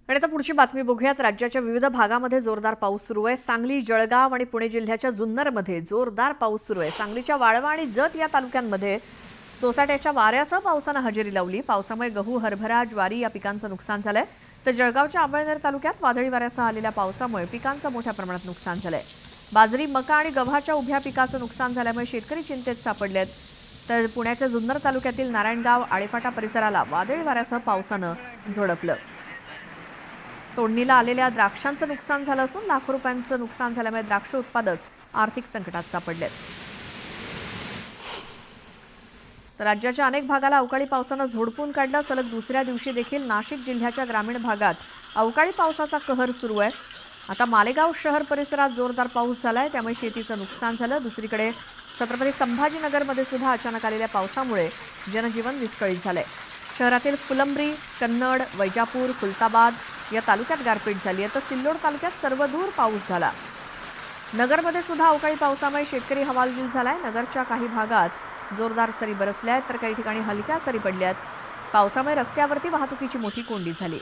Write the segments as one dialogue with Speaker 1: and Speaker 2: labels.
Speaker 1: आणि आता पुढची बातमी बघूयात। राज्याच्या विविध भागामध्ये जोरदार पाऊस सुरू आहे। सांगली, जळगाव आणि पुणे जिल्ह्याच्या जुन्नरमध्ये जोरदार पाऊस सुरू आहे। सांगलीच्या वाळवा आणि जत या तालुक्यांमध्ये सोसाट्याच्या वाऱ्यासह पावसाने हजेरी लावली। पावसामुळे गहू, हरभरा, ज्वारी या पिकांचं नुकसान झालंय। तर जळगावच्या अमळनेर तालुक्यात वादळी वाऱ्यासह आलेल्या पावसामुळे पिकांचं मोठ्या प्रमाणात नुकसान झालंय। बाजरी, मका आणि गव्हाच्या उभ्या पिकाचं नुकसान झाल्यामुळे शेतकरी चिंतेत सापडलेत। तर पुण्याच्या जुन्नर तालुक्यातील नारायणगाव, आळेफाटा परिसराला वादळी वाऱ्यासह पावसानं झोडपलं। तोडणीला आलेल्या द्राक्षांचं नुकसान झालं असून लाखो रुपयांचं नुकसान झाल्यामुळे द्राक्ष उत्पादक आर्थिक संकटात सापडलेत। तर राज्याच्या अनेक भागाला अवकाळी पावसानं झोडपून काढलं। सलग दुसऱ्या दिवशी देखील नाशिक जिल्ह्याच्या ग्रामीण भागात अवकाळी पावसाचा कहर सुरू आहे। आता मालेगाव शहर परिसरात जोरदार पाऊस झालाय, त्यामुळे शेतीचं नुकसान झालं। दुसरीकडे छत्रपती संभाजीनगरमध्ये सुद्धा अचानक आलेल्या पावसामुळे जनजीवन विस्कळीत झालंय। शहरातील फुलंब्री, कन्नड, वैजापूर, खुलताबाद या तालुक्यात गारपीट झाली आहे। तर सिल्लोड तालुक्यात सर्वदूर पाऊस झाला। नगरमध्ये सुद्धा अवकाळी पावसामुळे शेतकरी हवालदिल झालाय। नगरच्या काही भागात जोरदार सरी बरसल्या आहेत, तर काही ठिकाणी हलक्या सरी पडल्यात। पावसामुळे रस्त्यावरती वाहतुकीची मोठी कोंडी झाली।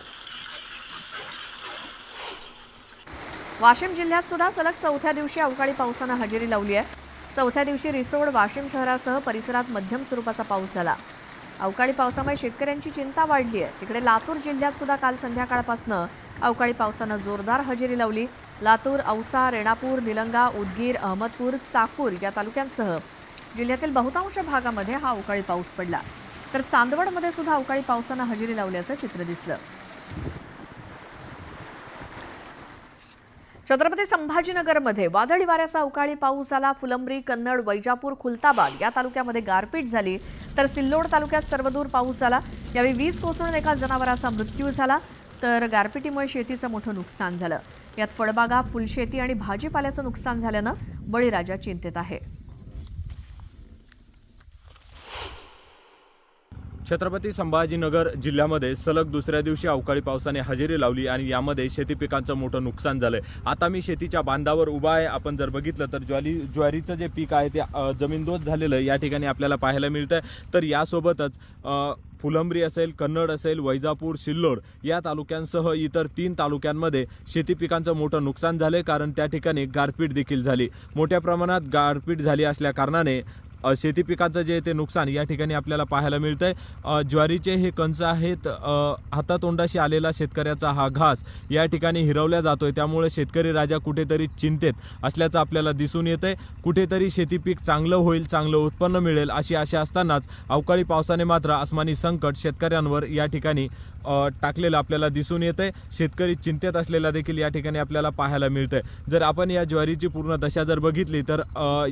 Speaker 1: वाशिम जिल्ह्यात सुद्धा सलग चौथ्या दिवशी अवकाळी पावसानं हजेरी लावली आहे। चौथ्या दिवशी रिसोड, वाशिम शहरासह परिसरात मध्यम स्वरूपाचा पाऊस झाला। अवकाळी पावसामुळे शेतकऱ्यांची चिंता वाढली आहे। तिकडे लातूर जिल्ह्यात सुद्धा काल संध्याकाळपासून अवकाळी पावसानं जोरदार हजेरी लावली। लातूर, औसा, रेणापूर, निलंगा, उदगीर, अहमदपूर, चाकूर या तालुक्यांसह जिल्ह्यातील बहुतांश भागामध्ये हा अवकाळी पाऊस पडला। तर चांदवडमध्ये सुद्धा अवकाळी पावसानं हजेरी लावल्याचं चित्र दिसलं। छत्रपती संभाजीनगरमध्ये वादळी वाऱ्यासह अवकाळी पाऊस झाला। फुलंब्री, कन्नड, वैजापूर, खुलताबाद या तालुक्यामध्ये गारपीट झाली। तर सिल्लोड तालुक्यात सर्वदूर पाऊस झाला। यावेळी वीज कोसळून एका जनावराचा मृत्यू झाला। तर गारपिटीमुळे शेतीचं मोठं नुकसान झालं। यात फळबागा, फुलशेती आणि भाजीपाल्याचं नुकसान झाल्यानं बळीराजा चिंतेत आहे।
Speaker 2: छत्रपती संभाजीनगर जिल्ह्यामध्ये सलग दुसऱ्या दिवशी अवकाळी पावसाने हजेरी लावली आणि यामध्ये शेती पिकांचं मोठं नुकसान झालंय। आता मी शेतीच्या बांधावर उभा आहे। आपण जर बघितलं तर ज्वारीचं जे पीक आहे ते जमीनदोस्त झालेलं या ठिकाणी आपल्याला पाहायला मिळतंय। तर यासोबतच फुलंब्री असेल, कन्नड असेल, वैजापूर, सिल्लोड या तालुक्यांसह इतर 3 तालुक्यांमध्ये शेती पिकांचं मोठं नुकसान झालंय, कारण त्या ठिकाणी गारपीट देखील झाली। मोठ्या प्रमाणात गारपीट झाली असल्या कारणाने शेती पिकांचं जे ते नुकसान या ठिकाणी आपल्याला पाहायला मिळतंय। ज्वारीचे हे कंच आहेत, हातातोंडाशी आलेला शेतकऱ्याचा हा घास या ठिकाणी हिरवल्या जातोय। त्यामुळे शेतकरी राजा कुठेतरी चिंतेत असल्याचं आपल्याला दिसून येतंय। कुठेतरी शेती पीक चांगलं होईल, चांगलं उत्पन्न मिळेल अशी आशा असतानाच अवकाळी पावसाने मात्र आसमानी संकट शेतकऱ्यांवर या ठिकाणी टाकलेलं आपल्याला दिसून येतंय। शेतकरी चिंतेत असलेला देखील या ठिकाणी आपल्याला पाहायला मिळतंय। जर आपण या ज्वारीची पूर्ण दशा जर बघितली तर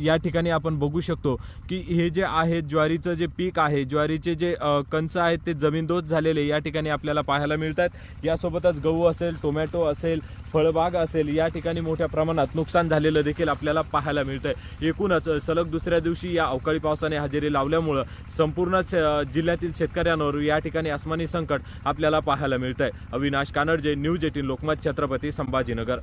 Speaker 2: या ठिकाणी आपण बघू शकतो की हे जे आहे ज्वारीचं जे पीक आहे, ज्वारीचे जे कंच आहेत ते जमीनदोस्त झालेले या ठिकाणी आपल्याला पाहायला मिळतात। यासोबतच गहू असेल, टोमॅटो असेल, फळबाग असेल या ठिकाणी मोठ्या प्रमाणात नुकसान झालेलं देखील आपल्याला पाहायला मिळतंय। एकूणच सलग दुसऱ्या दिवशी या अवकाळी पावसाने हजेरी लावल्यामुळं संपूर्ण जिल्ह्यातील शेतकऱ्यांवर या ठिकाणी आसमानी संकट आपल्याला पाहायला मिळतंय। अविनाश कानडजे, न्यूज 18 लोकमत, छत्रपती संभाजीनगर।